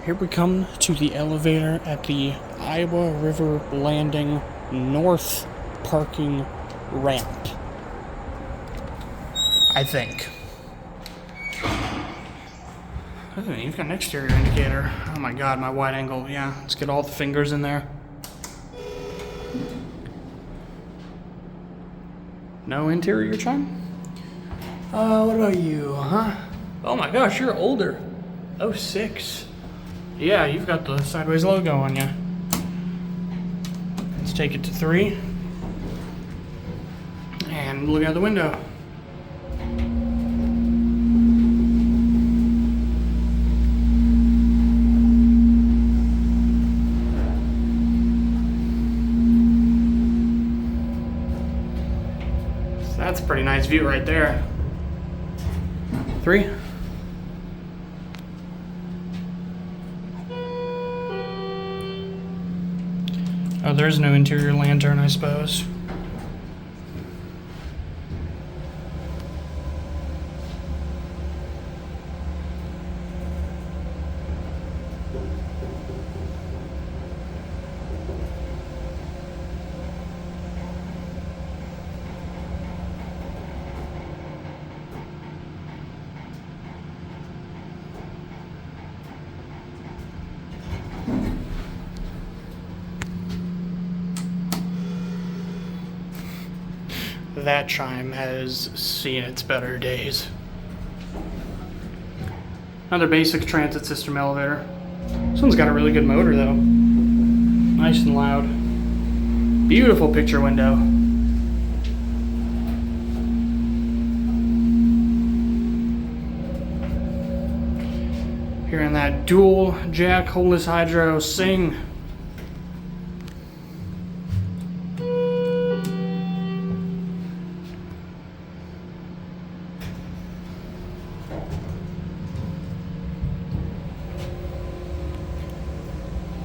Here we come to the elevator at the Iowa River Landing North parking ramp. I think. Oh, you've got an exterior indicator. Oh my god, my wide angle. Yeah, let's get all the fingers in there. No interior chime? What about you, huh? Oh my gosh, you're older. 06. Yeah, you've got the sideways logo on you. Let's take it to 3. And look out the window. That's a pretty nice view right there. 3. Oh, there's no interior lantern, I suppose. That chime has seen its better days. Another basic transit system elevator. This one's got a really good motor though. Nice and loud. Beautiful picture window. Hearing that dual jack holeless hydro sing.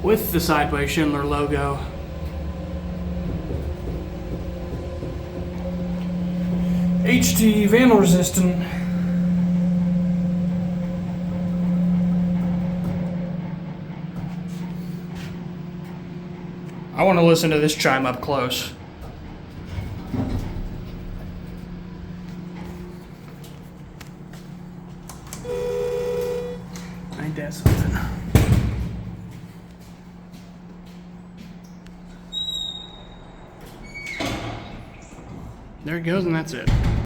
With the sideways Schindler logo. HT vandal resistant. I want to listen to this chime up close. Ain't that something? There it goes, and that's it.